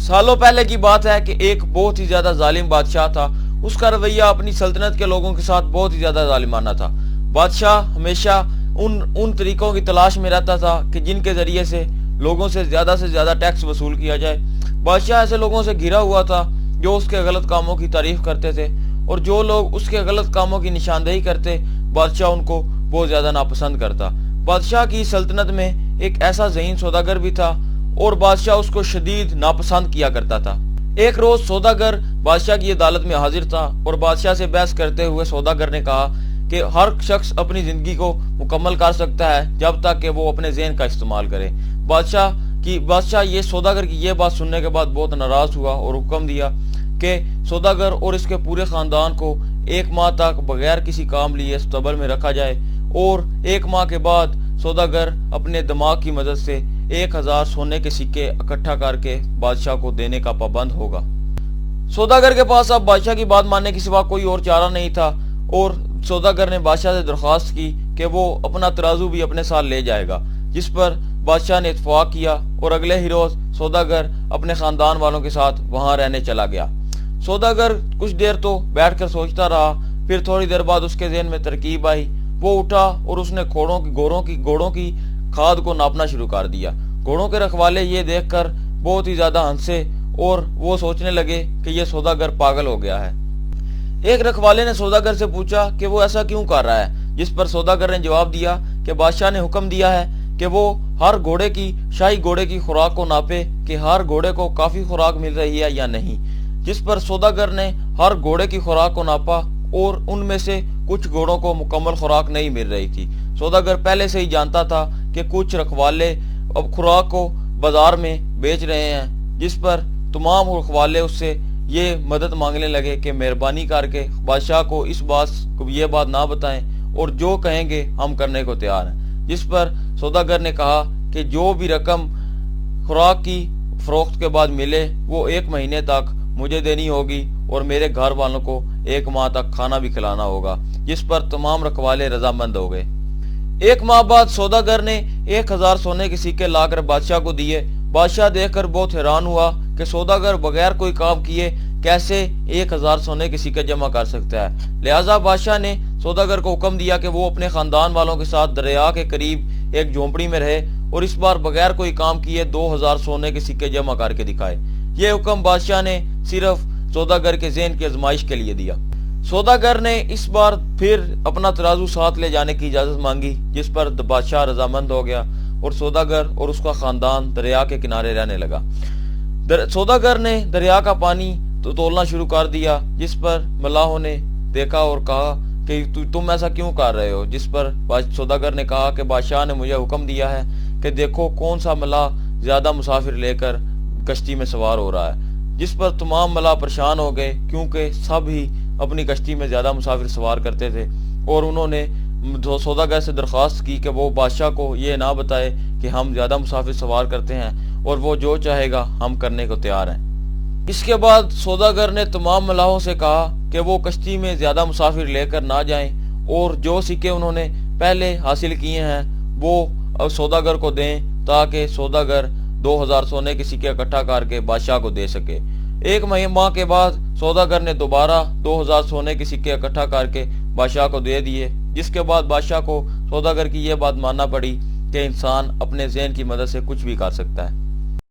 سالوں پہلے کی بات ہے کہ ایک بہت ہی زیادہ ظالم بادشاہ تھا. اس کا رویہ اپنی سلطنت کے لوگوں کے ساتھ بہت ہی زیادہ ظالمانہ تھا. بادشاہ ہمیشہ ان طریقوں کی تلاش میں رہتا تھا کہ جن کے ذریعے سے لوگوں سے زیادہ ٹیکس وصول کیا جائے. بادشاہ ایسے لوگوں سے گھرا ہوا تھا جو اس کے غلط کاموں کی تعریف کرتے تھے، اور جو لوگ اس کے غلط کاموں کی نشاندہی کرتے بادشاہ ان کو بہت زیادہ ناپسند کرتا. بادشاہ کی سلطنت میں ایک ایسا ذہین سوداگر بھی تھا اور بادشاہ اس کو شدید ناپسند کیا کرتا تھا. ایک روز سوداگر بادشاہ کی عدالت میں حاضر تھا اور بادشاہ سے بحث کرتے ہوئے سوداگر نے کہا کہ ہر شخص اپنی زندگی کو مکمل کر سکتا ہے جب تک کہ وہ اپنے ذہن کا استعمال کرے. بادشاہ یہ سوداگر کی یہ بات سننے کے بعد بہت ناراض ہوا اور حکم دیا کہ سوداگر اور اس کے پورے خاندان کو 1 ماہ تک بغیر کسی کام لیے استبل میں رکھا جائے، اور 1 ماہ کے بعد سوداگر اپنے دماغ کی مدد سے 1000 سونے کے سکے اکٹھا کر کے بادشاہ کو دینے کا پابند ہوگا. سوداگر کے پاس اب بادشاہ کی بات ماننے کے سوا کوئی اور چارہ نہیں تھا، اور سوداگر نے بادشاہ سے درخواست کی کہ وہ اپنا ترازو بھی اپنے ساتھ لے جائے گا، جس پر بادشاہ نے اتفاق کیا اور اگلے ہی روز سوداگر اپنے خاندان والوں کے ساتھ وہاں رہنے چلا گیا. سوداگر کچھ دیر تو بیٹھ کر سوچتا رہا، پھر تھوڑی دیر بعد اس کے ذہن میں ترکیب آئی. وہ اٹھا اور اس نے گھوڑوں کی کھاد کو ناپنا شروع کر دیا. گھوڑوں کے رکھوالے یہ دیکھ کر بہت ہی زیادہ ہنسے اور وہ سوچنے لگے کہ یہ سوداگر پاگل ہو گیا ہے. ایک رکھوالے نے سوداگر سے پوچھا کہ وہ ایسا کیوں کر رہا ہے، جس پر سوداگر نے جواب دیا کہ بادشاہ نے حکم دیا ہے کہ وہ ہر شاہی گھوڑے کی خوراک کو ناپے کہ ہر گھوڑے کو کافی خوراک مل رہی ہے یا نہیں. جس پر سوداگر نے ہر گھوڑے کی خوراک کو ناپا اور ان میں سے کچھ گھوڑوں کو مکمل خوراک نہیں مل رہی تھی. سوداگر پہلے سے ہی جانتا تھا کہ کچھ رکھوالے اب خوراک کو بازار میں بیچ رہے ہیں، جس پر تمام رکھوالے اس سے یہ مدد مانگنے لگے کہ مہربانی کر کے بادشاہ کو یہ بات نہ بتائیں اور جو کہیں گے ہم کرنے کو تیار ہیں. جس پر سوداگر نے کہا کہ جو بھی رقم خوراک کی فروخت کے بعد ملے وہ 1 مہینے تک مجھے دینی ہوگی اور میرے گھر والوں کو 1 ماہ تک کھانا بھی کھلانا ہوگا. جس پر تمام رکھوالے رضامند ہو گئے. 1 ماہ بعد سوداگر نے 1000 سونے کے سکے لا کر بادشاہ کو دیے. بادشاہ دیکھ کر بہت حیران ہوا کہ سوداگر بغیر کوئی کام کیے کیسے 1000 سونے کے سکے جمع کر سکتا ہے. لہٰذا بادشاہ نے سوداگر کو حکم دیا کہ وہ اپنے خاندان والوں کے ساتھ دریا کے قریب ایک جھونپڑی میں رہے اور اس بار بغیر کوئی کام کیے 2000 سونے کے سکے جمع کر کے دکھائے. یہ حکم بادشاہ نے صرف سوداگر کے ذہن کی آزمائش کے لیے دیا. سوداگر نے اس بار پھر اپنا ترازو ساتھ لے جانے کی اجازت مانگی، جس پر بادشاہ رضامند ہو گیا اور سوداگر اور اس کا خاندان دریا کے کنارے رہنے لگا. سوداگر نے دریا کا پانی تولنا شروع کر دیا، جس پر ملاحوں نے دیکھا اور کہا کہ تم ایسا کیوں کر رہے ہو. جس پر سوداگر نے کہا کہ بادشاہ نے مجھے حکم دیا ہے کہ دیکھو کون سا ملاح زیادہ مسافر لے کر کشتی میں سوار ہو رہا ہے. جس پر تمام ملاح پریشان ہو گئے کیونکہ سب ہی اپنی کشتی میں زیادہ مسافر سوار کرتے تھے، اور انہوں نے سوداگر سے درخواست کی کہ وہ بادشاہ کو یہ نہ بتائے کہ ہم زیادہ مسافر سوار کرتے ہیں اور وہ جو چاہے گا ہم کرنے کو تیار ہیں. اس کے بعد سوداگر نے تمام ملاحوں سے کہا کہ وہ کشتی میں زیادہ مسافر لے کر نہ جائیں اور جو سکے انہوں نے پہلے حاصل کیے ہیں وہ سوداگر کو دیں تاکہ سوداگر 2000 سونے کے سکے اکٹھا کر کے بادشاہ کو دے سکے. 1 ماہ کے بعد سوداگر نے دوبارہ 2000 سونے کے سکے اکٹھا کر کے بادشاہ کو دے دیے، جس کے بعد بادشاہ کو سوداگر کی یہ بات ماننا پڑی کہ انسان اپنے ذہن کی مدد سے کچھ بھی کر سکتا ہے.